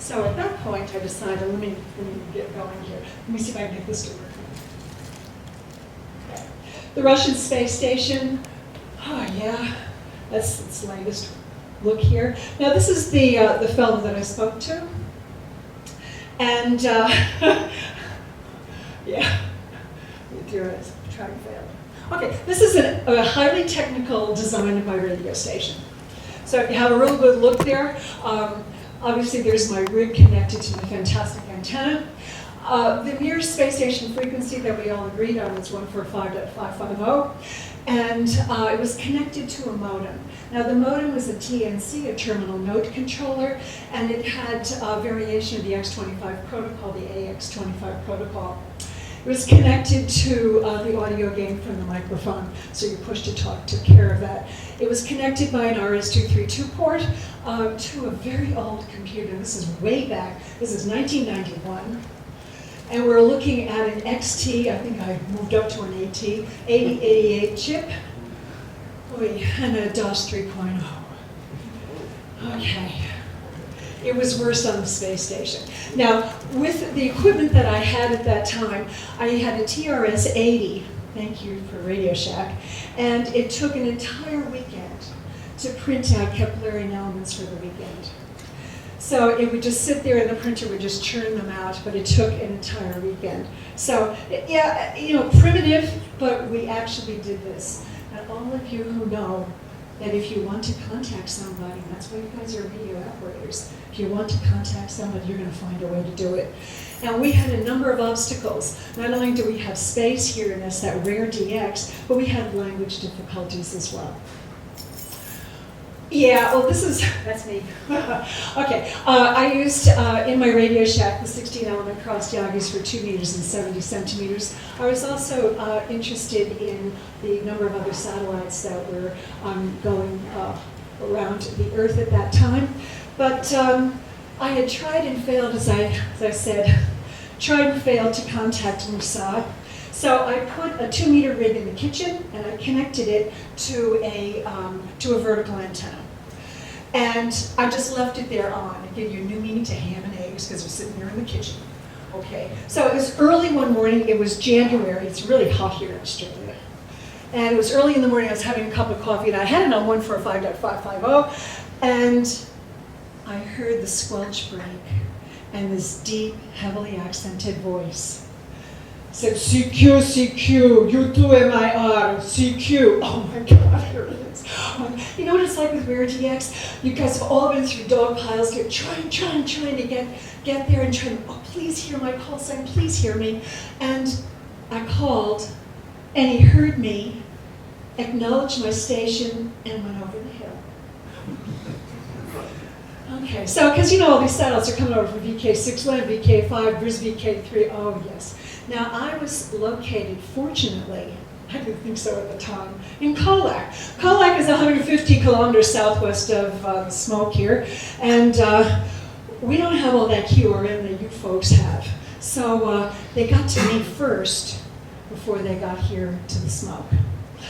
So at that point, I decided, let me get going here. Let me see if I can get this to work. Okay. The Russian Space Station. Oh yeah, that's its latest look here. Now this is the fellow that I spoke to, and yeah, try and fail. Okay, this is a highly technical design of my radio station. So if you have a real good look there, obviously there's my rig connected to the fantastic antenna. The MIR space station frequency that we all agreed on was 145.550, and it was connected to a modem. Now the modem was a TNC, a terminal node controller, and it had a variation of the X25 protocol, the AX25 protocol. It was connected to the audio gain from the microphone, so your push-to-talk took care of that. It was connected by an RS-232 port to a very old computer. This is way back. This is 1991. And we're looking at an XT, I think I moved up to an AT, 8088 chip, and a DOS 3.0. Okay. It was worse on the space station. Now, with the equipment that I had at that time, I had a TRS-80, thank you for Radio Shack, and it took an entire weekend to print out Keplerian elements for the weekend. So it would just sit there and the printer would just churn them out, but it took an entire weekend. So, yeah, you know, primitive, but we actually did this. And all of you who know that if you want to contact somebody, that's why you guys are radio operators. If you want to contact somebody, you're going to find a way to do it. And we had a number of obstacles. Not only do we have space here in this, that rare DX, but we had language difficulties as well. Yeah, well, that's me. Okay, I used in my Radio Shack the 16-element crossed Yagis for 2 meters and 70 centimeters. I was also interested in the number of other satellites that were going around the Earth at that time. But I had tried and failed, as I said, tried and failed to contact Musa. So I put a 2-meter rig in the kitchen, and I connected it to a vertical antenna. And I just left it there on. I gave you a new meaning to ham and eggs because we're sitting there in the kitchen. Okay, so it was early one morning. It was January. It's really hot here in Australia. And it was early in the morning. I was having a cup of coffee, and I had it on 145.550, and I heard the squelch break and this deep, heavily accented voice. Said, CQ, CQ, you do MIR, CQ. Oh my God, here it is. You know what it's like with Rare DX? You guys have all been through dog piles, trying to get there and trying, oh, please hear my call sign, please hear me. And I called, and he heard me, acknowledged my station, and went over the hill. Okay, so, because you know all these satellites are coming over from VK6, VK5, there's VK3, oh yes. Now, I was located, fortunately, I didn't think so at the time, in Colac. Colac is 150 kilometers southwest of the smoke here, and we don't have all that QRM that you folks have. So they got to me first before they got here to the smoke.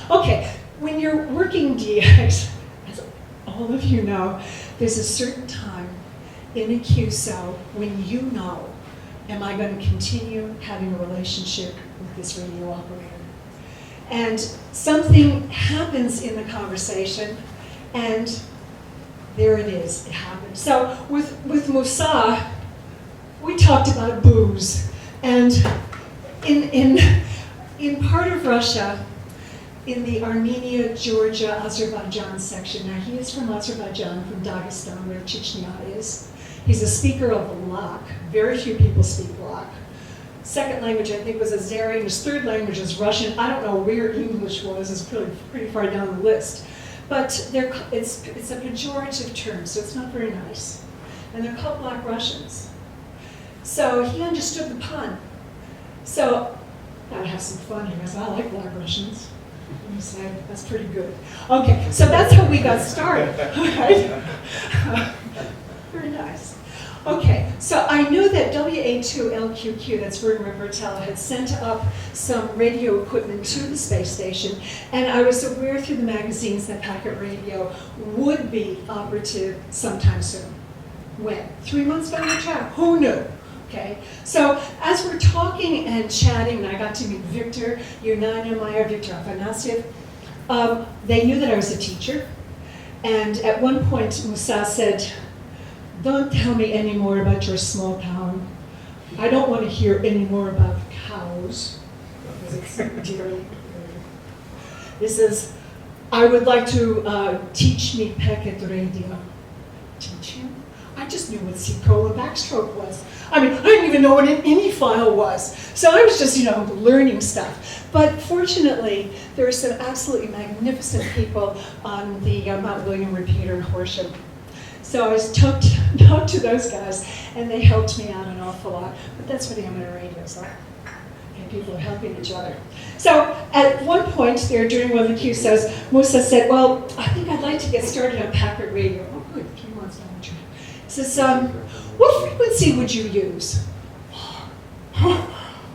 Okay, when you're working DX, as all of you know, there's a certain time in a QSO when you know, am I going to continue having a relationship with this radio operator? And something happens in the conversation, and there it is, it happened. So with Musa, we talked about booze. And in part of Russia, in the Armenia, Georgia, Azerbaijan section, now he is from Azerbaijan, from Dagestan, where Chechnya is. He's a speaker of Colac. Very few people speak Colac. Second language, I think, was Azeri. His third language is Russian. I don't know where English was. It's pretty far down the list. But it's a pejorative term, so it's not very nice. And they're called Black Russians. So he understood the pun. So I'd have some fun here, because I like Black Russians. And he said, that's pretty good. Okay, so that's how we got started. Right? Very nice. Okay, so I knew that WA2LQQ, that's Werner Bertel, had sent up some radio equipment to the space station, and I was aware through the magazines that packet radio would be operative sometime soon. When? 3 months down the track. Who knew? Okay. So as we're talking and chatting, and I got to meet Victor MIR, Victor Afanasyev, they knew that I was a teacher. And at one point, Musa said, "Don't tell me any more about your small town. I don't want to hear any more about cows." He says, "I would like to teach me packet radio." Teach him? I just knew what C-colon backstroke was. I mean, I didn't even know what an INI file was. So I was just, learning stuff. But fortunately, there are some absolutely magnificent people on the Mount William repeater in Horsham. So I was talked to those guys, and they helped me out an awful lot. But that's what amateur radios are. Okay, people are helping each other. So at one point there, during one of the QSOs, Musa said, "Well, I think I'd like to get started on packet radio." Oh, good, 3 months down the track. He says, "What frequency would you use?"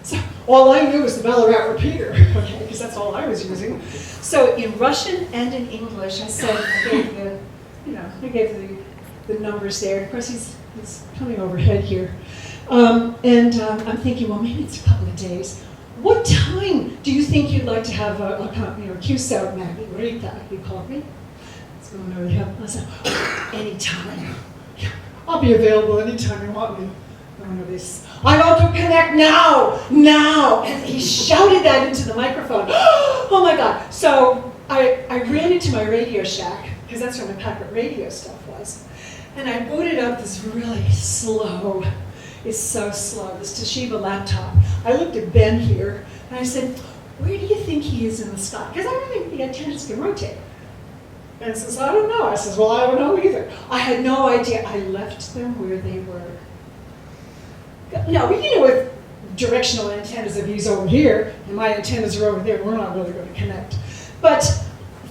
So all I knew was the Ballarat repeater, okay, because that's all I was using. So in Russian and in English, I said, I gave the numbers there. Of course, he's coming overhead here. I'm thinking, well, maybe it's a couple of days. What time do you think you'd like to have a QSO, Maggie? Rita, you called me. What's going over there? I said, anytime. I'll be available anytime you want me. I want to connect now! And he shouted that into the microphone. Oh my God. So I ran into my Radio Shack, because that's where my packet radio stuff was. And I booted up this really slow, it's so slow, this Toshiba laptop. I looked at Ben here, and I said, "Where do you think he is in the sky?" Because I don't think the antennas can rotate. And he says, "I don't know." I says, "Well, I don't know either." I had no idea. I left them where they were. Now, with directional antennas, if he's over here, and my antennas are over there, we're not really going to connect. But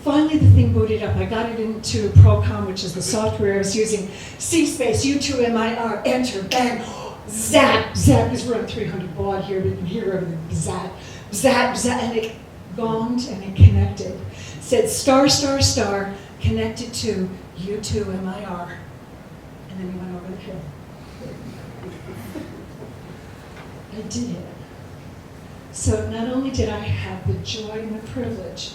finally, the thing booted up. I got it into Procomm, which is the software I was using. C-space, U2MIR, enter, bang, zap, zap, because we're on 300 baud here, but you can hear everything, zap, zap, zap, and it gonged and it connected. It said star, star, star, connected to U2MIR. And then we went over the hill. I did it. So not only did I have the joy and the privilege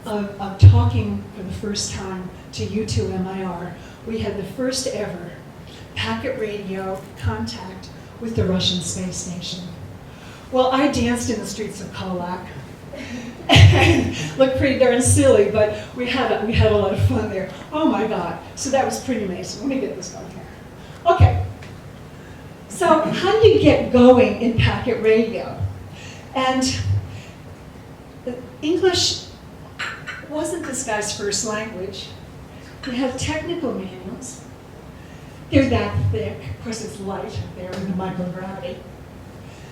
of talking for the first time to U2MIR, we had the first ever packet radio contact with the Russian Space Station. Well, I danced in the streets of Colac. Looked pretty darn silly, but we had a lot of fun there. Oh my God. So that was pretty amazing. Let me get this going here. Okay. So how do you get going in packet radio? And English wasn't this guy's first language. We have technical manuals. They're that thick. Of course, it's light up there in the microgravity.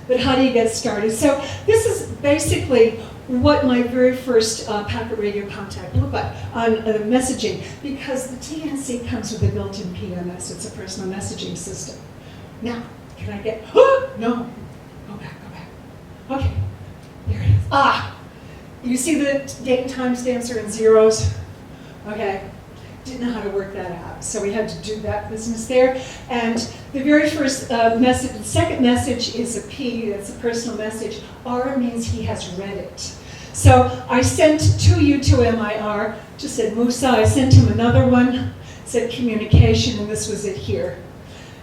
But how do you get started? So this is basically what my very first packet radio contact looked like on messaging, because the TNC comes with a built-in PMS. It's a personal messaging system. Now, can I get, no, go back. Okay, there it is. You see the date and time stamps are in zeros? Okay, didn't know how to work that out. So we had to do that business there. And the very first message, the second message is a P, that's a personal message. R means he has read it. So I sent to U2MIR, just said Musa, I sent him another one, said communication, and this was it here.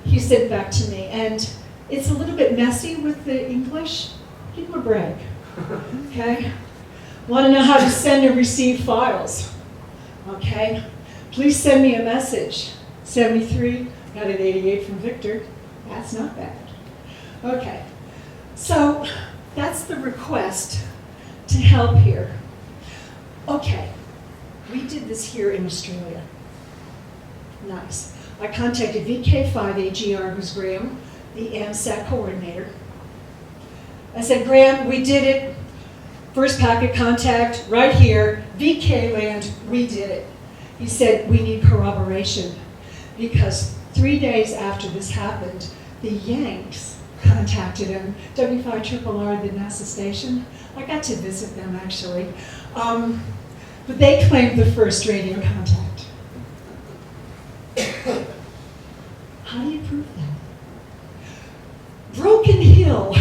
He said back to me, and it's a little bit messy with the English. Give him a break, okay? Want to know how to send and receive files, okay? Please send me a message. 73, got an 88 from Victor. That's not bad. Okay, so that's the request to help here. Okay, we did this here in Australia. Nice. I contacted VK5AGR, who's Graham, the AMSAT coordinator. I said, Graham, we did it. First packet contact, right here, VK land, we did it. He said, we need corroboration, because 3 days after this happened, the Yanks contacted him, W5RRR, the NASA station. I got to visit them, actually. But they claimed the first radio contact. how do you prove that? Broken Hill.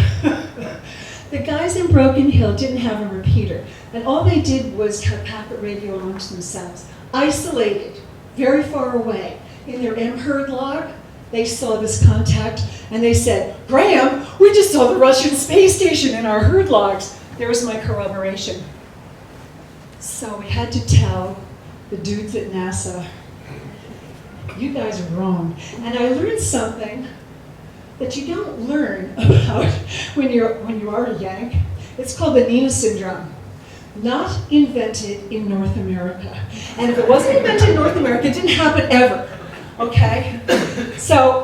The guys in Broken Hill didn't have a repeater, and all they did was have packet radio amongst themselves, isolated, very far away. In their MHERD log, they saw this contact, and they said, Graham, we just saw the Russian Space Station in our HERD logs. There was my corroboration. So we had to tell the dudes at NASA, you guys are wrong. And I learned something that you don't learn about when you are a Yank. It's called the Nina syndrome. Not invented in North America. And if it wasn't invented in North America, it didn't happen ever. Okay? So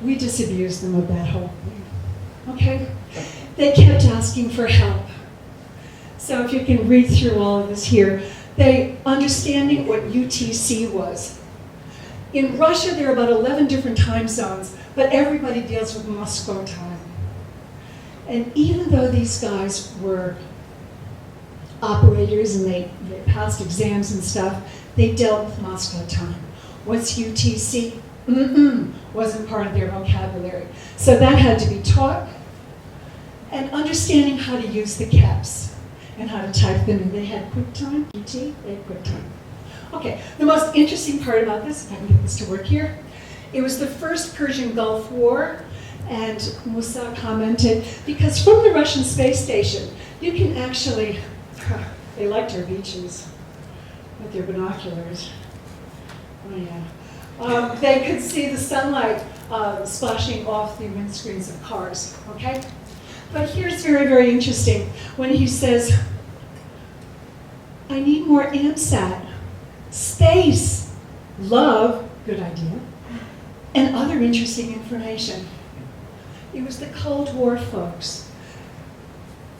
we disabused them of that whole thing. Okay? They kept asking for help. So if you can read through all of this here, they understanding what UTC was. In Russia, there are about 11 different time zones, but everybody deals with Moscow time. And even though these guys were operators and they passed exams and stuff, they dealt with Moscow time. What's UTC? Wasn't part of their vocabulary. So that had to be taught. And understanding how to use the caps and how to type them in. They had QuickTime, QT, they had QuickTime. Okay, the most interesting part about this, if I can get this to work here, it was the first Persian Gulf War, and Musa commented, because from the Russian Space Station, you can actually, they liked our beaches with their binoculars. Oh yeah. They could see the sunlight splashing off the windscreens of cars, okay? But here's very, very interesting, when he says, I need more AMSAT, space, love, good idea, and other interesting information. It was the Cold War folks.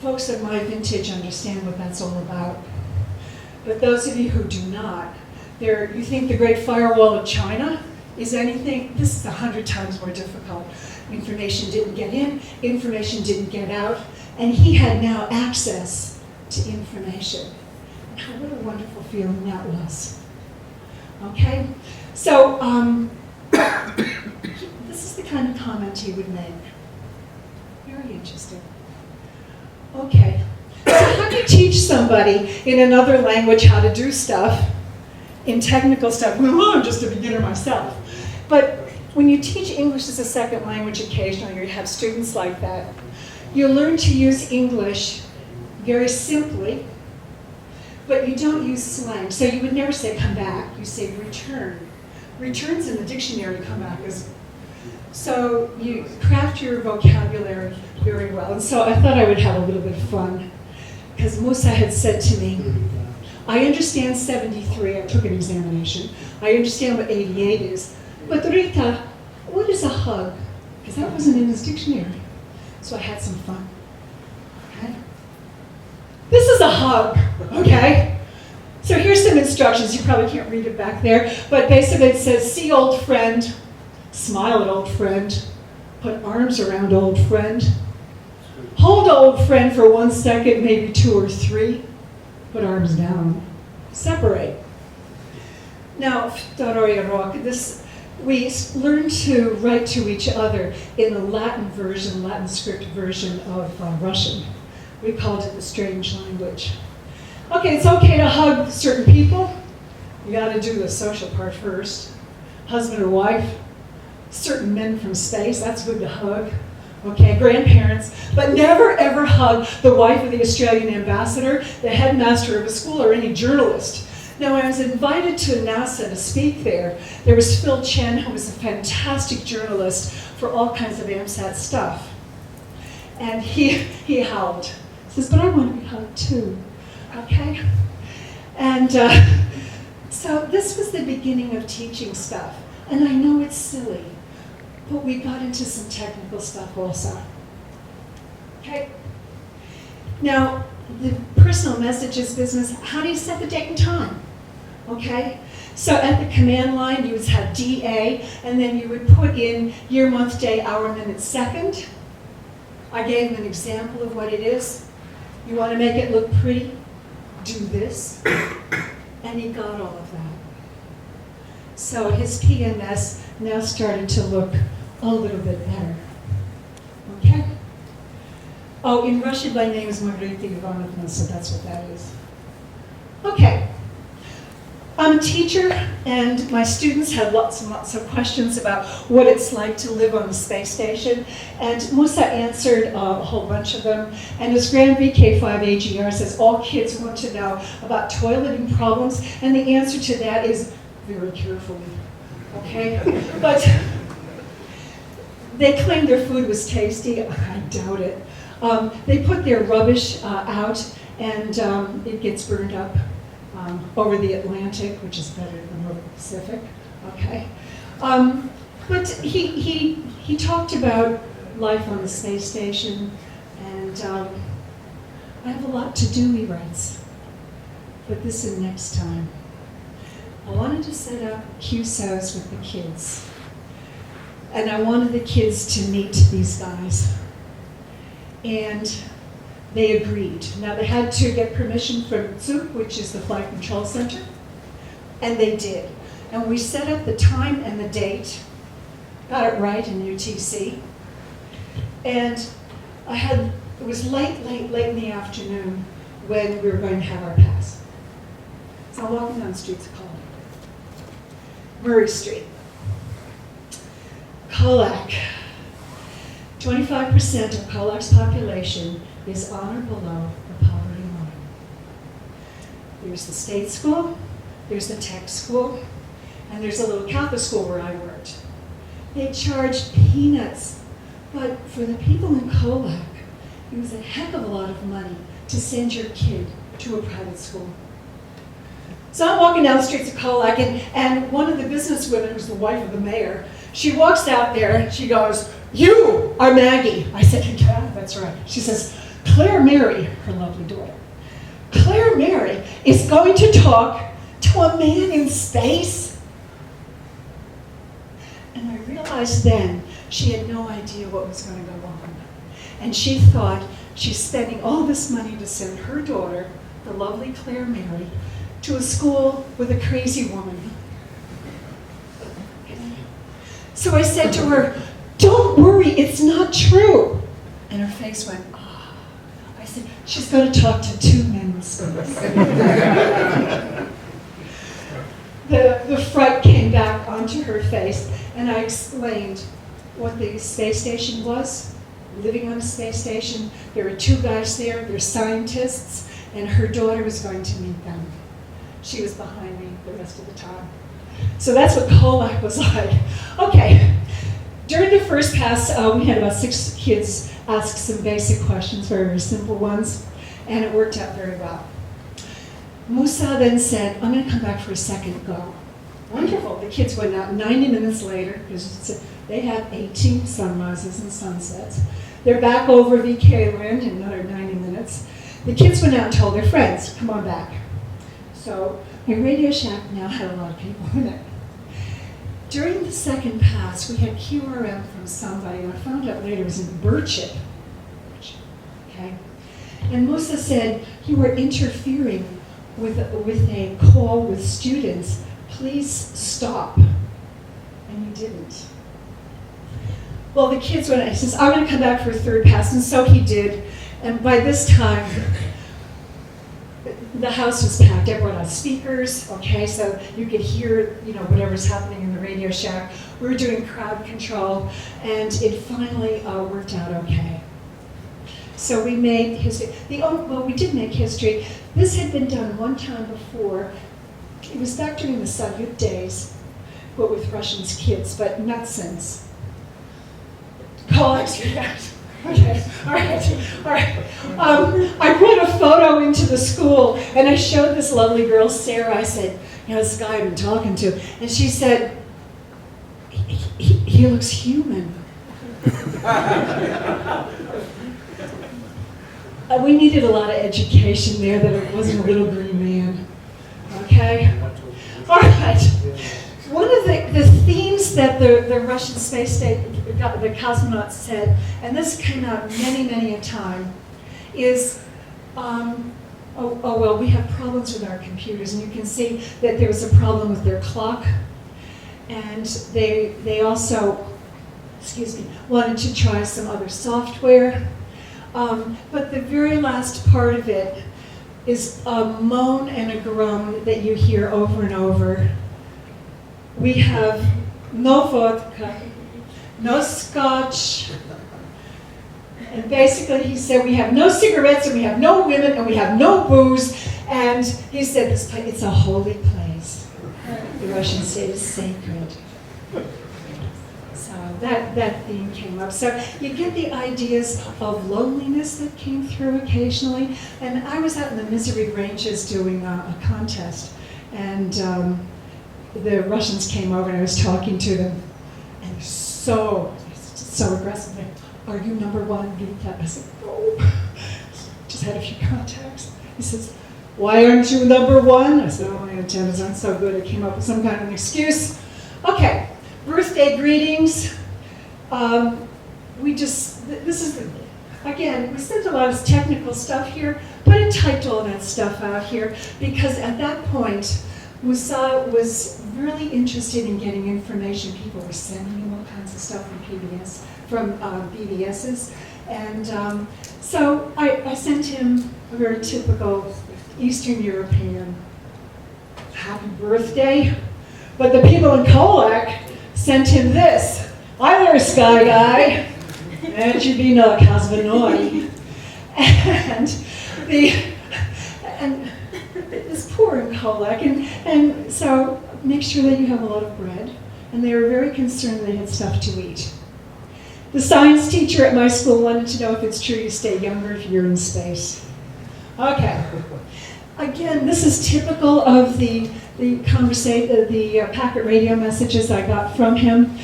Folks of my vintage understand what that's all about. But those of you who do not, you think the Great Firewall of China is anything? This is 100 times more difficult. Information didn't get in, information didn't get out, and he had now access to information. And what a wonderful feeling that was. Okay? So, this is the kind of comment he would make. Very interesting. Okay. So how do you teach somebody in another language how to do stuff, in technical stuff? Well, I'm just a beginner myself. But when you teach English as a second language occasionally, or you have students like that, you learn to use English very simply, but you don't use slang. So you would never say come back, you say return. Returns in the dictionary, come back is. So you craft your vocabulary very well. And so I thought I would have a little bit of fun, because Musa had said to me, I understand 73, I took an examination. I understand what 88 is. But Rita, what is a hug? Because that wasn't in his dictionary. So I had some fun. Okay? This is a hug, okay? So here's some instructions. You probably can't read it back there. But basically it says, see old friend, smile at old friend, put arms around old friend, hold old friend for 1 second, maybe 2 or 3, put arms down, separate. Now, we learn to write to each other in the Latin version, Latin script version of Russian. We called it the strange language. Okay, it's okay to hug certain people. You gotta do the social part first. Husband or wife, certain men from space, that's good to hug. Okay, grandparents, but never ever hug the wife of the Australian ambassador, the headmaster of a school, or any journalist. Now, when I was invited to NASA to speak there was Phil Chen, who was a fantastic journalist for all kinds of AMSAT stuff. And he howled. He says, but I want to be hugged too, okay? And so this was the beginning of teaching stuff. And I know it's silly, but we got into some technical stuff also. Okay? Now, the personal messages business, how do you set the date and time? Okay? So at the command line, you would have DA, and then you would put in year, month, day, hour, minute, second. I gave him an example of what it is. You want to make it look pretty? Do this. And he got all of that. So his PMS now starting to look a little bit better. Okay? Oh, in Russian, my name is Maggie Laquinto, so that's what that is. Okay. I'm a teacher, and my students have lots and lots of questions about what it's like to live on the space station. And Musa answered a whole bunch of them. And his grand VK5AGR says all kids want to know about toileting problems, and the answer to that is very carefully. Okay? But they claimed their food was tasty. I doubt it. They put their rubbish out, and it gets burned up over the Atlantic, which is better than over the Pacific. Okay, but he talked about life on the space station, and I have a lot to do, he writes. But this is next time. I wanted to set up QSOs with the kids, and I wanted the kids to meet these guys. And they agreed. Now they had to get permission from ZUK, which is the Flight Control Center, and they did. And we set up the time and the date, got it right in UTC, and it was late in the afternoon when we were going to have our pass. So I'm walking down the streets of Colac. Murray Street. Colac. 25% of Colac's population is on or below the poverty line. There's the state school, there's the tech school, and there's a little Catholic school where I worked. They charged peanuts, but for the people in Colac, it was a heck of a lot of money to send your kid to a private school. So I'm walking down the streets of Colac, and one of the businesswomen, who's the wife of the mayor, she walks out there and she goes, "You are Maggie." I said, "Yeah, that's right." She says, "Claire Mary," her lovely daughter, "Claire Mary is going to talk to a man in space?" And I realized then she had no idea what was going to go on. And she thought she's spending all this money to send her daughter, the lovely Claire Mary, to a school with a crazy woman. So I said to her, "Don't worry, it's not true." And her face went, "Ah." I said, "She's going to talk to two men in space." The fright came back onto her face, and I explained what the space station was, living on a space station. There were two guys there, they're scientists, and her daughter was going to meet them. She was behind me the rest of the time. So that's what Colac was like. Okay, during the first pass, we had about 6 kids ask some basic questions, very, very simple ones, and it worked out very well. Musa then said, "I'm going to come back for a second go." Wonderful. The kids went out 90 minutes later, because they had 18 sunrises and sunsets. They're back over VK land in another 90 minutes. The kids went out and told their friends, "Come on back." So my Radio Shack now had a lot of people in it. During the second pass, we had QRM from somebody, and I found out later it was in Birchip. Okay? And Musa said, "You were interfering with a call with students. Please stop." And you didn't. Well, the kids went, he says, "I'm going to come back for a third pass," and so he did. And by this time, the house was packed. Everyone had speakers, okay, so you could hear, whatever's happening in the Radio Shack. We were doing crowd control, and it finally worked out okay. So we made history. We did make history. This had been done one time before. It was back during the Soviet days, but with Russian kids, but not since. Colac's react. Okay, all right. I brought a photo into the school, and I showed this lovely girl, Sarah. I said, "This guy I've been talking to," and she said, he looks human." We needed a lot of education there, that it wasn't a little green man. Okay? All right. One of the themes that the Russian Space Station, the cosmonauts said, and this came out many a time, is, we have problems with our computers. And you can see that there was a problem with their clock. And they also, excuse me, wanted to try some other software. But the very last part of it is a moan and a groan that you hear over and over. We have no vodka, no scotch, and basically he said we have no cigarettes and we have no women and we have no booze, and he said this place, it's a holy place. The Russian state is sacred. So that theme came up. So you get the ideas of loneliness that came through occasionally. And I was out in the Misery Ranges doing a contest, and the Russians came over and I was talking to them, and so aggressively, "Are you #1 VK?" I said, "No." Just had a few contacts. He says, "Why aren't you #1? I said, "Oh, my antennas aren't so good." I came up with some kind of an excuse. Okay, birthday greetings. Again, we spent a lot of technical stuff here, but I typed all that stuff out here because at that point, Musa was really interested in getting information. People were sending him all kinds of stuff from BBSs. And so I sent him a very typical Eastern European happy birthday. But the people in Colac sent him this. "Hi there, Sky Guy. And you be no Cosmonauts." And this poor in Colac. And so make sure that you have a lot of bread. And they were very concerned they had stuff to eat. The science teacher at my school wanted to know if it's true you stay younger if you're in space. Okay. Again, this is typical of the packet radio messages I got from him.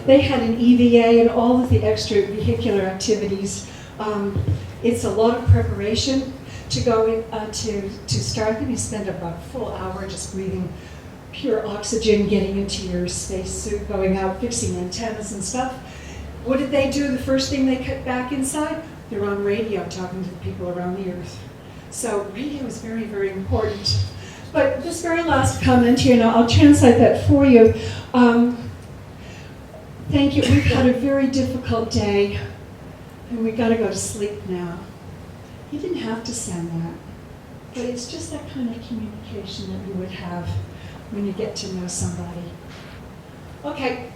They had an EVA and all of the extravehicular activities. It's a lot of preparation to go in, to start them. You spend about a full hour just breathing pure oxygen, getting into your spacesuit, going out, fixing antennas and stuff. What did they do? The first thing they cut back inside? They're on radio talking to the people around the Earth. So radio is very, very important. But this very last comment here, now I'll translate that for you. Thank you. We've had a very difficult day, and we've got to go to sleep now. He didn't have to send that, but it's just that kind of communication that you would have when you get to know somebody. Okay.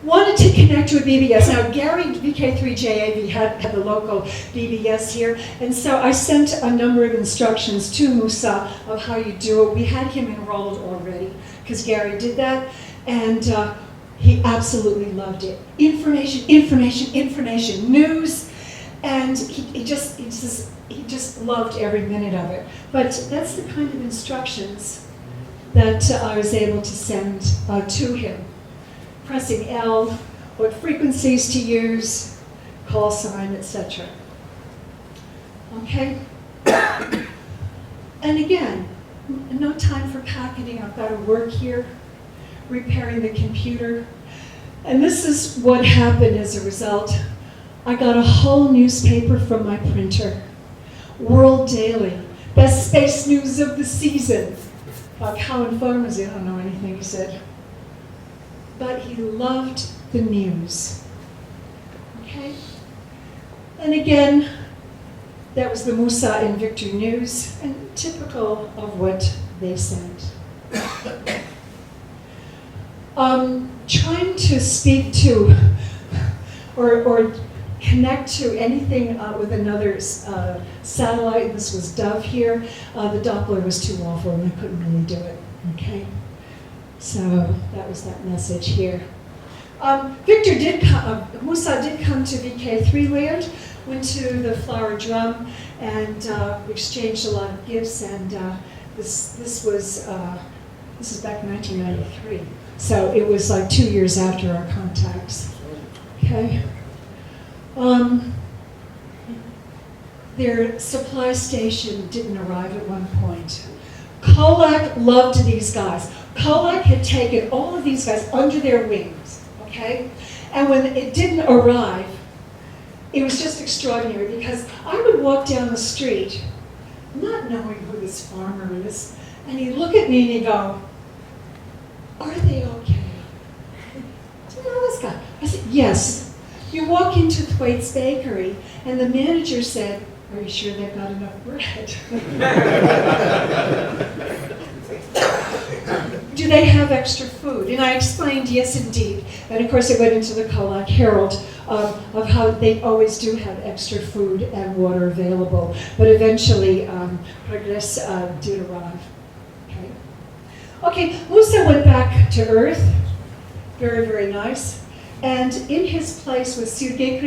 Wanted to connect with BBS. Now, Gary, VK3JAV, had the local BBS here, and so I sent a number of instructions to Musa of how you do it. We had him enrolled already, because Gary did that, and he absolutely loved it. Information, information, information, news, and he just loved every minute of it. But that's the kind of instructions that I was able to send to him. Pressing L, what frequencies to use, call sign, etc. Okay? And again, no time for packeting. I've got to work here, repairing the computer. And this is what happened as a result. I got a whole newspaper from my printer. World Daily, best space news of the season. How informed was he? I don't know anything, he said. But he loved the news. Okay? And again, that was the Musa and Victor news, and typical of what they sent. Trying to speak to or connect to anything with another satellite. This was Dove here. The Doppler was too awful and I couldn't really do it. Okay? So that was that message here. Musa did come to VK3 land, went to the Flower Drum, and exchanged a lot of gifts. And this is back in 1993. So it was like 2 years after our contacts. Okay. Their supply station didn't arrive at one point. Colac loved these guys. Colac had taken all of these guys under their wings, okay? And when it didn't arrive, it was just extraordinary because I would walk down the street, not knowing who this farmer is, and he'd look at me and he'd go, "Are they okay?" guy. I said, yes. You walk into Thwaites Bakery, and the manager said, are you sure they've got enough bread? Do they have extra food? And I explained, yes, indeed. And of course, it went into the Colac Herald of how they always do have extra food and water available. But eventually, progress did arrive. Okay, Musa went back to Earth. Very, very nice. And in his place was Sergey.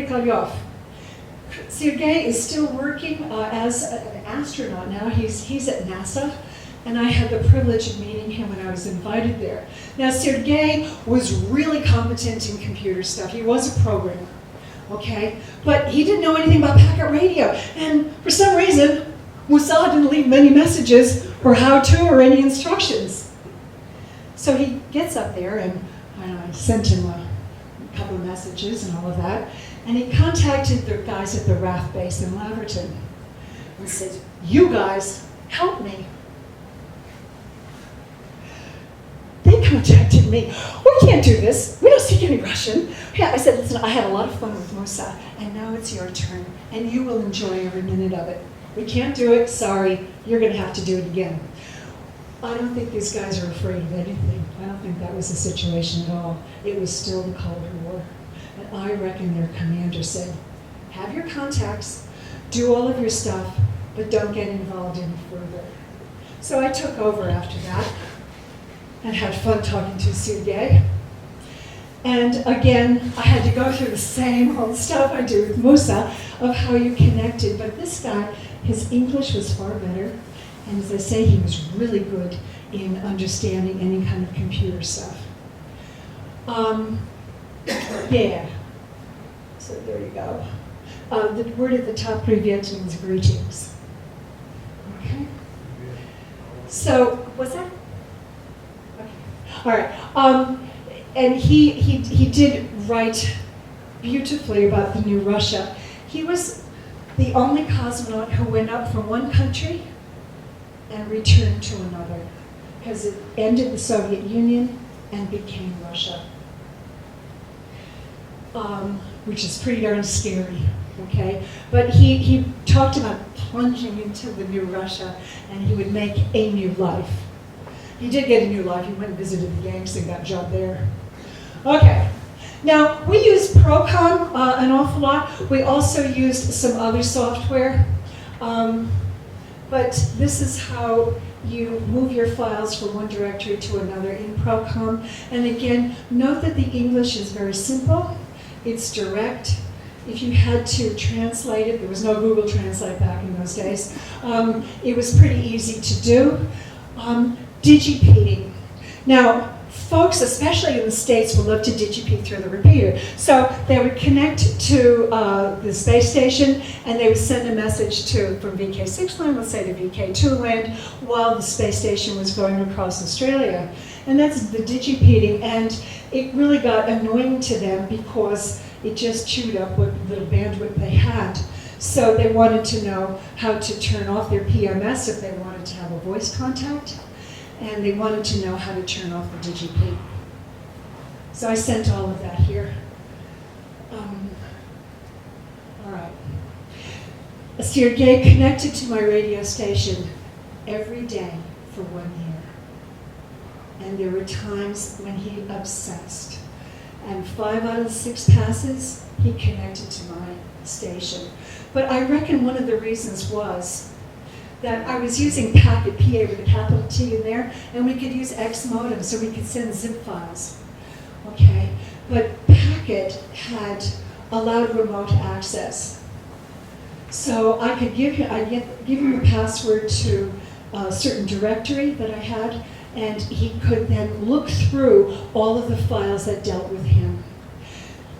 Sergey is still working as an astronaut now. He's at NASA, and I had the privilege of meeting him when I was invited there. Now, Sergey was really competent in computer stuff. He was a programmer, okay? But he didn't know anything about packet radio. And for some reason, Musa didn't leave many messages or how-to or any instructions. So he gets up there, and I sent him a couple of messages and all of that. And he contacted the guys at the RAF base in Laverton and said, you guys, help me. They contacted me. We can't do this. We don't speak any Russian. Yeah, I said, listen, I had a lot of fun with Musa, and now it's your turn, and you will enjoy every minute of it. We can't do it. Sorry. You're going to have to do it again. I don't think these guys are afraid of anything. I don't think that was the situation at all. It was still the Cold War. And I reckon their commander said, have your contacts, do all of your stuff, but don't get involved any further. So I took over after that and had fun talking to Sergey. And again, I had to go through the same old stuff I do with Musa of how you connected. But this guy, his English was far better. And as I say, he was really good in understanding any kind of computer stuff. Yeah. So there you go. The word at the top, Privyet, means greetings. Okay. So, what's that? Okay. All right. And he did write beautifully about the new Russia. He was the only cosmonaut who went up from one country and returned to another, because it ended the Soviet Union and became Russia, which is pretty darn scary, okay? But he talked about plunging into the new Russia, and he would make a new life. He did get a new life. He went and visited the Yanks and got a job there. Okay. Now, we used Procomm an awful lot. We also used some other software. But this is how you move your files from one directory to another in Procomm. And again, note that the English is very simple. It's direct. If you had to translate it, there was no Google Translate back in those days. It was pretty easy to do. Digipeating. Now, folks, especially in the States, will love to digipeat through the repeater. So they would connect to the space station, and they would send a message from VK6 land, let's say to VK2 land, while the space station was going across Australia. And that's the digipeating, and it really got annoying to them because it just chewed up what little bandwidth they had. So they wanted to know how to turn off their PMS if they wanted to have a voice contact. And they wanted to know how to turn off the digipeat. So I sent all of that here. All right. Sergey connected to my radio station every day for 1 year. And there were times when he obsessed. And 5 out of the 6 passes, he connected to my station. But I reckon one of the reasons was that I was using packet, PA with a capital T in there, and we could use xmodem, so we could send zip files, okay? But packet had allowed remote access. So I could give him, I'd give him the password to a certain directory that I had, and he could then look through all of the files that dealt with him.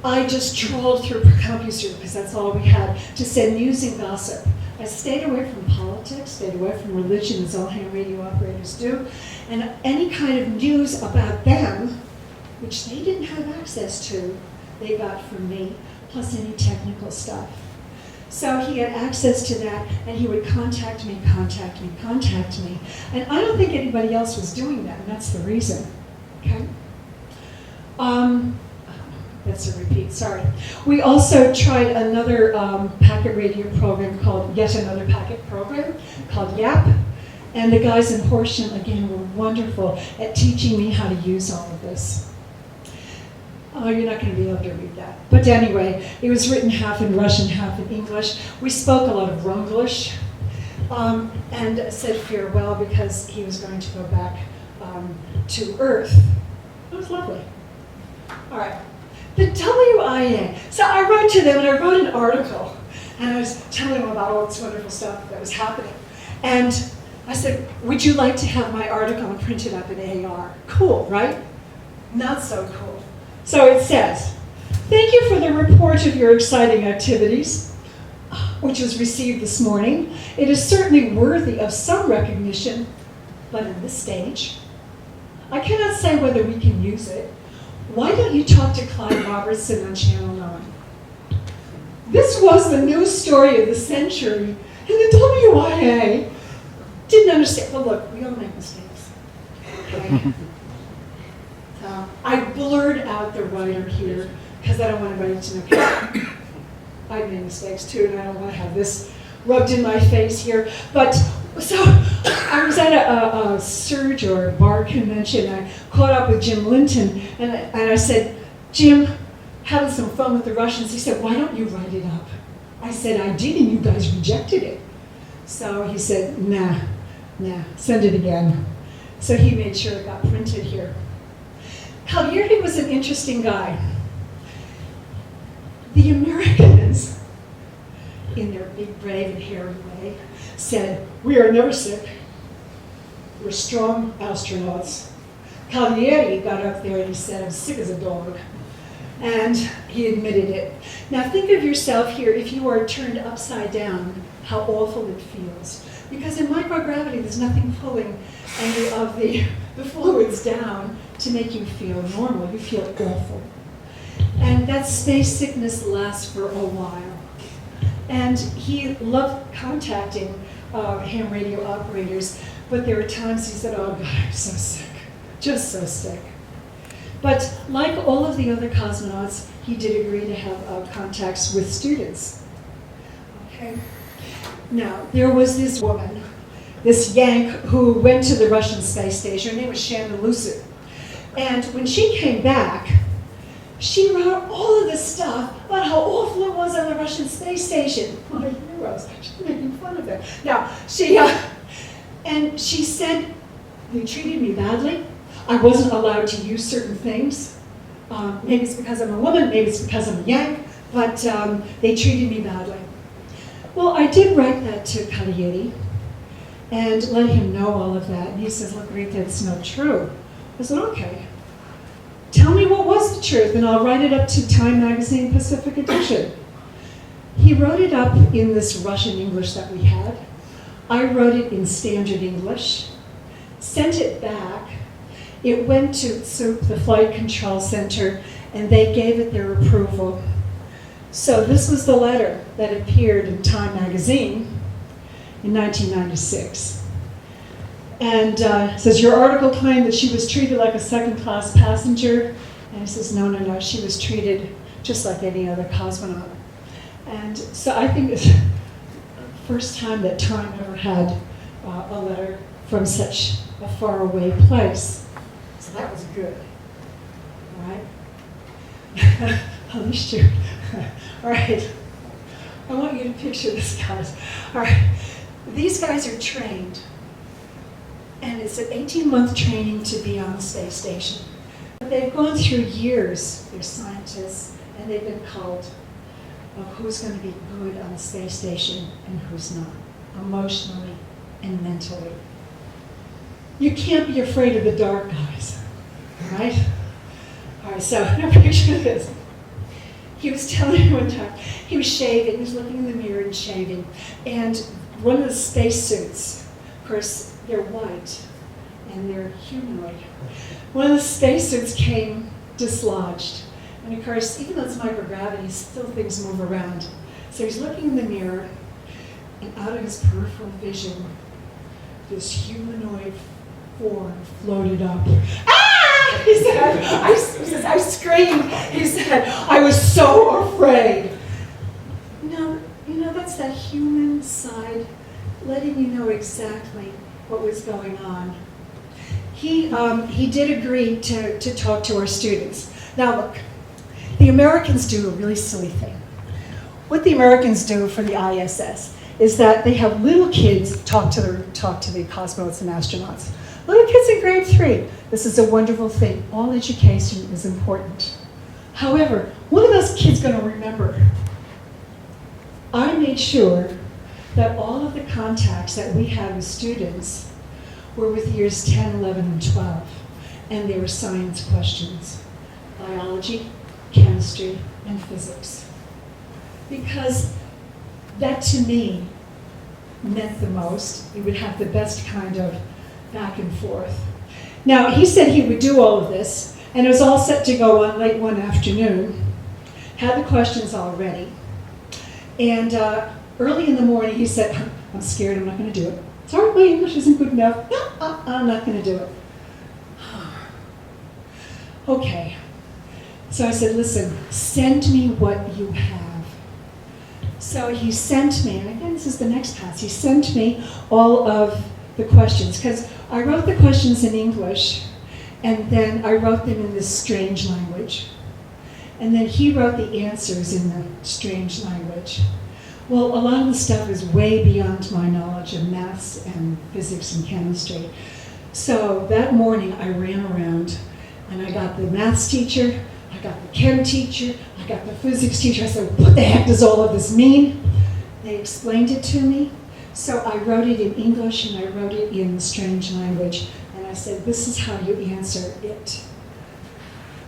I just trawled through Procomm, because that's all we had, to send news and gossip. I stayed away from politics, stayed away from religion, as all ham radio operators do, and any kind of news about them, which they didn't have access to, they got from me, plus any technical stuff. So he had access to that, and he would contact me. And I don't think anybody else was doing that, and that's the reason, okay? The that's a repeat, sorry. We also tried another packet radio program called, yet another packet program called YAP. And the guys in Horsham, again, were wonderful at teaching me how to use all of this. Oh, you're not going to be able to read that. But anyway, it was written half in Russian, half in English. We spoke a lot of Runglish and said farewell because he was going to go back to Earth. It was lovely. All right. The WIA. So I wrote to them and I wrote an article. And I was telling them about all this wonderful stuff that was happening. And I said, would you like to have my article printed up in AR? Cool, right? Not so cool. So it says, thank you for the report of your exciting activities, which was received this morning. It is certainly worthy of some recognition, but in this stage, I cannot say whether we can use it. Why don't you talk to Clyde Robertson on Channel 9? This was the news story of the century, and the WIA didn't understand. Well, look, we all make mistakes. Okay? I blurred out the writer here because I don't want anybody to know. I made mistakes too, and I don't want to have this rubbed in my face here. But so I was at a Surge or a bar convention. I caught up with Jim Linton, and I said, Jim, having some fun with the Russians. He said, why don't you write it up? I said, I did, and you guys rejected it. So he said, nah, send it again. So he made sure it got printed here. Kaleri was an interesting guy. The Americans, in their big, brave, and hairy way, said, we are never sick. We're strong astronauts. Kaleri got up there and he said, I'm sick as a dog. And he admitted it. Now think of yourself here, if you are turned upside down, how awful it feels. Because in microgravity, there's nothing pulling any of the fluids down to make you feel normal. You feel awful. And that space sickness lasts for a while. And he loved contacting ham radio operators, but there were times he said, oh God, I'm so sick, just so sick. But like all of the other cosmonauts, he did agree to have contacts with students. Okay. Now, there was this woman, this Yank, who went to the Russian Space Station. Her name was Shannon Lucid. And when she came back, she wrote all of this stuff about how awful it was on the Russian Space Station. My heroes, she's making fun of them. Now, and she said, they treated me badly. I wasn't allowed to use certain things. Maybe it's because I'm a woman, maybe it's because I'm a Yank, but they treated me badly. Well, I did write that to Kaleri and let him know all of that. And he says, look, Rita, it's not true. I said, okay. Tell me what was the truth, and I'll write it up to Time Magazine Pacific Edition. He wrote it up in this Russian English that we had. I wrote it in standard English, sent it back. It went to SOUP, the Flight Control Center, and they gave it their approval. So this was the letter that appeared in Time Magazine in 1996. And it says, your article claimed that she was treated like a second-class passenger. And he says, no, she was treated just like any other cosmonaut. And so I think it's the first time that Time ever had a letter from such a faraway place. So that was good, all right? At least you. All right. I want you to picture this, guys. All right. These guys are trained. And it's an 18-month training to be on the space station. But they've gone through years, they're scientists, and they've been called of who's going to be good on the space station and who's not, emotionally and mentally. You can't be afraid of the dark, guys, all right? All right, so now picture this. He was telling me one time, he was shaving, he was looking in the mirror and shaving, and one of the spacesuits, of course, they're white and they're humanoid. One of the spacesuits came dislodged. And of course, even though it's microgravity, still things move around. So he's looking in the mirror, and out of his peripheral vision, this humanoid form floated up. Ah! He said, I screamed. He said, I was so afraid. That's that human side, letting you know exactly what was going on. He did agree to talk to our students. Now look, the Americans do a really silly thing. What the Americans do for the ISS is that they have little kids talk to the cosmonauts and astronauts. Little kids in grade 3. This is a wonderful thing. All education is important. However, what are those kids going to remember? I made sure that all of the contacts that we had with students were with years 10, 11, and 12. And they were science questions. Biology, chemistry, and physics. Because that to me meant the most. You would have the best kind of back and forth. Now, he said he would do all of this, and it was all set to go on late one afternoon. Had the questions all ready. And early in the morning, he said, I'm scared, I'm not going to do it. Sorry, my English isn't good enough. No, I'm not going to do it. Okay. So I said, listen, send me what you have. So he sent me, and again, this is the next pass, he sent me all of the questions, because I wrote the questions in English, and then I wrote them in this strange language. And then he wrote the answers in the strange language. Well, a lot of the stuff is way beyond my knowledge of maths and physics and chemistry. So that morning I ran around and I got the maths teacher, I got the chem teacher, I got the physics teacher. I said, what the heck does all of this mean? They explained it to me. So I wrote it in English and I wrote it in strange language. And I said, this is how you answer it.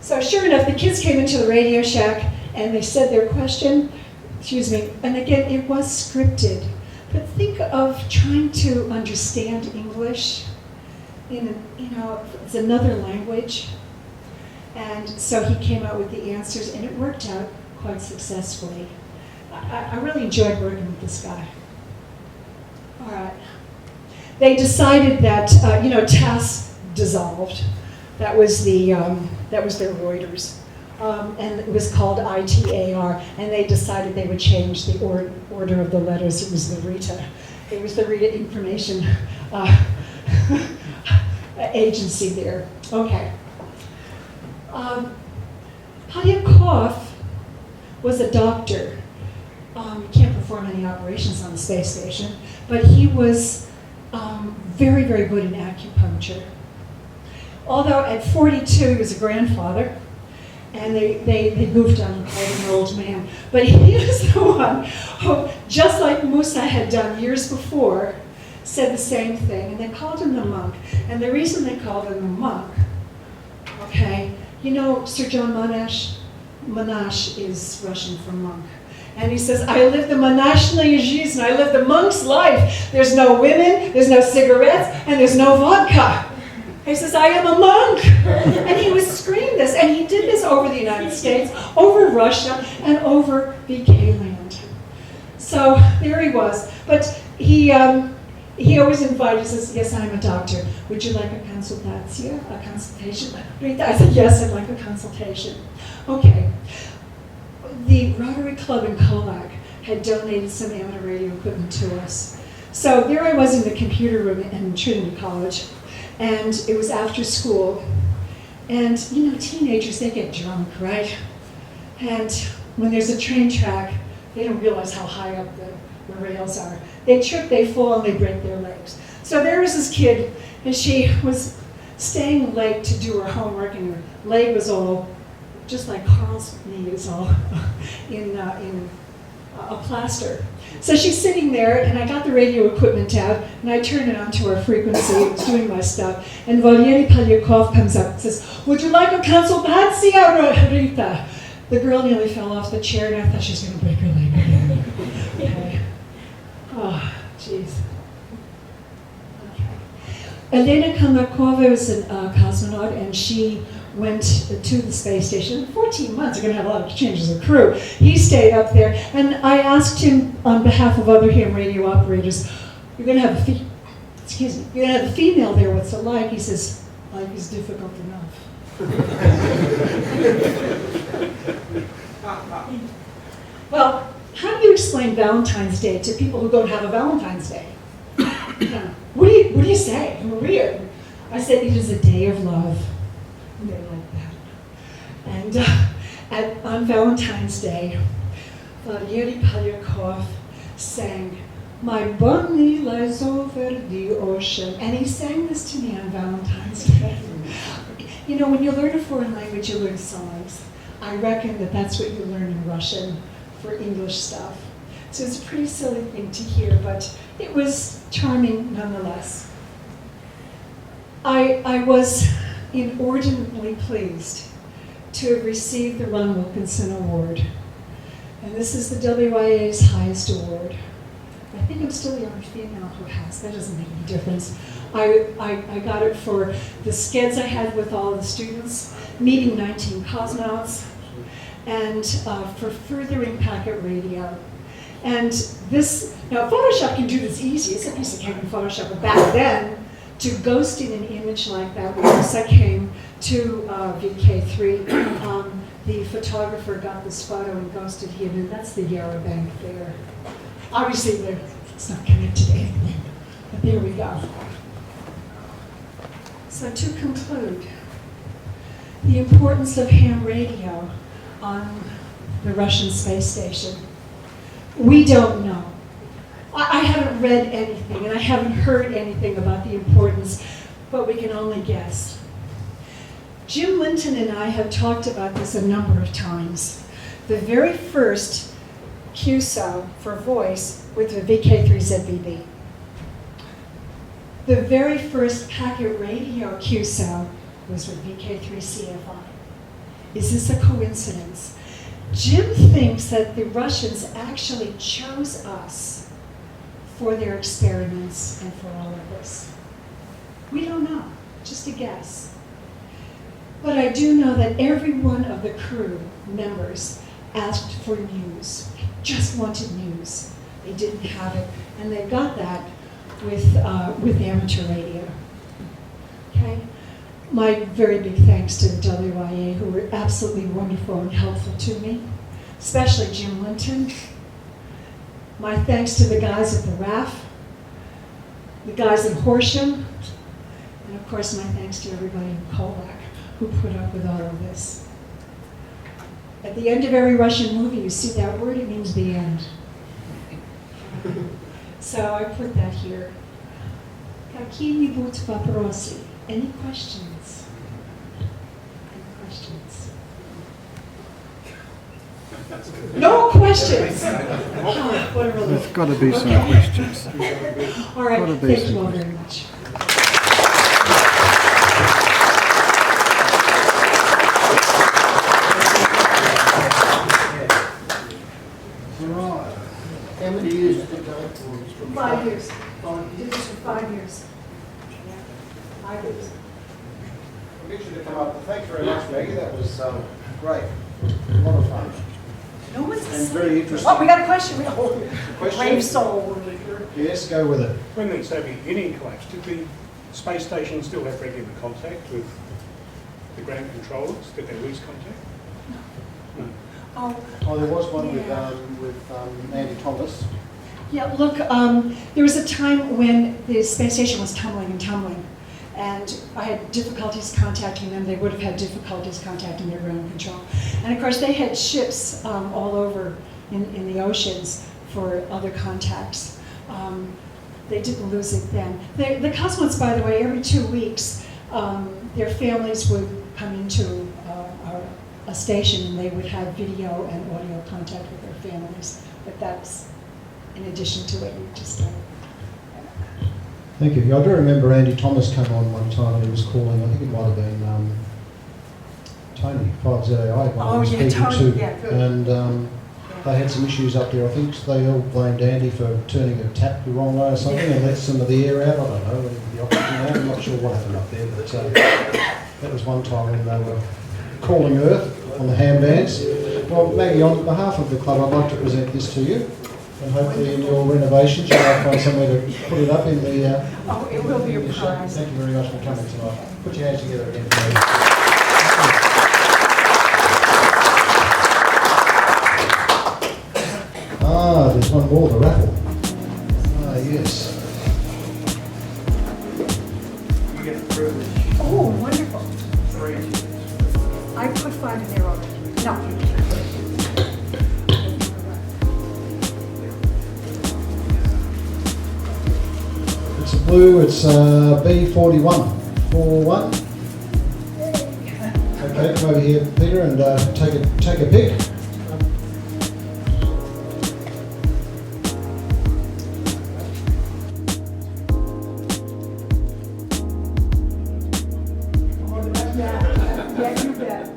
So sure enough, the kids came into the Radio Shack and they said their question, and again, it was scripted. But think of trying to understand English in, it's another language. And so he came out with the answers and it worked out quite successfully. I really enjoyed working with this guy. All right. They decided that, TASS dissolved. That was their Reuters. And it was called ITAR, and they decided they would change the order of the letters. It was the RITA. It was the RITA Information Agency there. Okay. Polyakov was a doctor. He can't perform any operations on the space station, but he was very, very good in acupuncture. Although at 42, he was a grandfather, and they goofed on him, called him an old man. But he was the one who, just like Musa had done years before, said the same thing, and they called him the monk. And the reason they called him the monk, okay, Sir John Monash is Russian for monk. And he says, I live the monashnaya жизнь, I live the monk's life. There's no women, there's no cigarettes, and there's no vodka. He says, I am a monk. And he was screaming this, and he did this over the United States, over Russia, and over VK land. So there he was. But he always invited, he says, yes, I'm a doctor. Would you like a consultation? I said, yes, I'd like a consultation. Okay. The Rotary Club in Colac had donated some amateur radio equipment to us. So there I was in the computer room in Trinity College. And it was after school, and teenagers, they get drunk, right? And when there's a train track, they don't realize how high up the rails are. They trip, they fall, and they break their legs. So there was this kid, and she was staying late to do her homework, and her leg was all, just like Carl's knee is all in a plaster. So she's sitting there, and I got the radio equipment out, and I turned it onto our frequency. I was doing my stuff, and Valery Polyakov comes up and says, would you like a consultation, Rita? The girl nearly fell off the chair, and I thought she was going to break her leg again. Okay. Oh, jeez. Okay. Elena Konakova was a cosmonaut, and she went to the space station. 14 months, you're going to have a lot of changes of crew. He stayed up there, and I asked him on behalf of other ham radio operators, you're going to have a female there, what's it like? He says, life is difficult enough. Well, how do you explain Valentine's Day to people who don't have a Valentine's Day? What do you say? Maria? I said it is a day of love. And they like that. And on Valentine's Day, Valery Polyakov sang "My bunny lies over the ocean," and he sang this to me on Valentine's Day. You know, when you learn a foreign language, you learn songs. I reckon that that's what you learn in Russian for English stuff. So it's a pretty silly thing to hear, but it was charming nonetheless. I was inordinately pleased to have received the Wilkinson Award. And this is the WIA's highest award. I think I'm still the only female who has. That doesn't make any difference. I got it for the skeds I had with all the students, meeting 19 cosmonauts, and for furthering packet radio. And this, now Photoshop can do this easy. It's a piece of cake in Photoshop. But back then, to ghosting an image like that, once I came to VK3, the photographer got this photo and ghosted him, and that's the Yarra Bank there. Obviously, it's not connected to anything, but there we go. So to conclude, the importance of ham radio on the Russian Space Station. We don't know. I haven't read anything, and I haven't heard anything about the importance, but we can only guess. Jim Linton and I have talked about this a number of times. The very first QSO for voice with the VK3ZBB. The very first packet radio QSO was with VK3CFI. Is this a coincidence? Jim thinks that the Russians actually chose us for their experiments and for all of this. We don't know, just a guess. But I do know that every one of the crew members asked for news, just wanted news. They didn't have it, and they got that with amateur radio. Okay? My very big thanks to the WIA, who were absolutely wonderful and helpful to me, especially Jim Linton. My thanks to the guys at the RAF, the guys in Horsham, and of course my thanks to everybody in Colac who put up with all of this. At the end of every Russian movie, you see that word, it means the end. So I put that here. Какие-нибудь вопросы? Any questions? Any questions? No questions! Oh, what a relief. There's got to be some questions. All right, thank you all very much. How many years did it go for? 5 years. Did this for 5 years. Yeah. 5 years. I'll get you to come up. Thanks very much, Maggie. That was great. A lot of fun. No one's And very interesting. Oh, we got a question. Question? Brave soul. Yes, go with it. When the Soviet Union collapsed, did the space station still have regular contact with the ground controllers? Did they lose contact? No. Oh, there was one Yeah. with Andy Thomas. Yeah, look, there was a time when the space station was tumbling and tumbling, and I had difficulties contacting them. They would have had difficulties contacting their ground control. And of course, they had ships all over in the oceans for other contacts. They didn't lose it then. The cosmonauts, by the way, every 2 weeks, their families would come into a station and they would have video and audio contact with their families. But that's in addition to what you just done. Thank you. Yeah, I do remember Andy Thomas came on one time and he was calling, I think it might have been Tony, 5ZAI, one Oh, was yeah, speaking Tony, to. yeah, good. And they had some issues up there. I think they all blamed Andy for turning a tap the wrong way or something and let some of the air out. I don't know, the oxygen out. I'm not sure what happened up there, but that was one time when they were calling Earth on the ham bands. Well, Maggie, on behalf of the club, I'd like to present this to you. And hopefully in your renovations, you'll find somewhere to put it up in the... Oh, it will be a in the shop. prize. Thank you very much for coming tonight. Put your hands together again, please. there's one more, the raffle. Ah, yes. You get the privilege. Oh, wonderful. 3. I put 5 in there already. No. It's a blue, it's B41. 41. Okay, come over here, Peter, and take a pic. Yeah, you bet.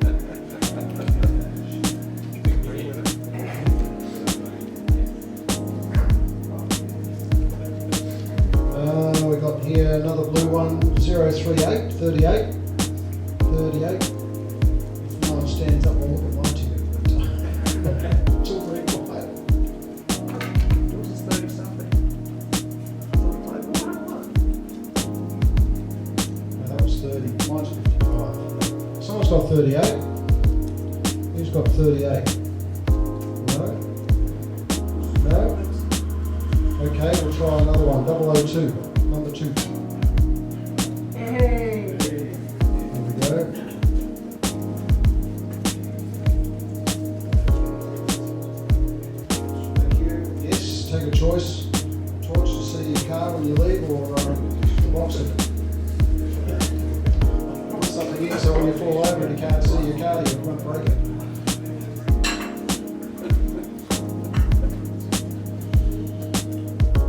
We got here another blue one, 038, 38. 38. If no one stands up, I'll look at my ticket, but it's all very quiet. Yours is 30 something. No, that was 30, mine's 55. Someone's got 38. Who's got 38? No? No? Okay, we'll try another one, 002, number 2. Hey. There we go. Thank you. Yes, take a choice. Torch to see your car when you leave, or box it. Put something in so when you fall over and you can't see your car, you won't break it.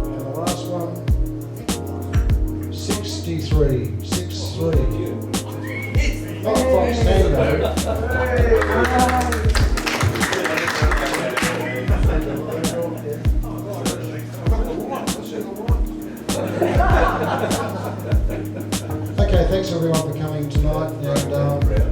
And the last one, 63. 63. Not Fox Tango. Okay, thanks everyone for coming tonight, and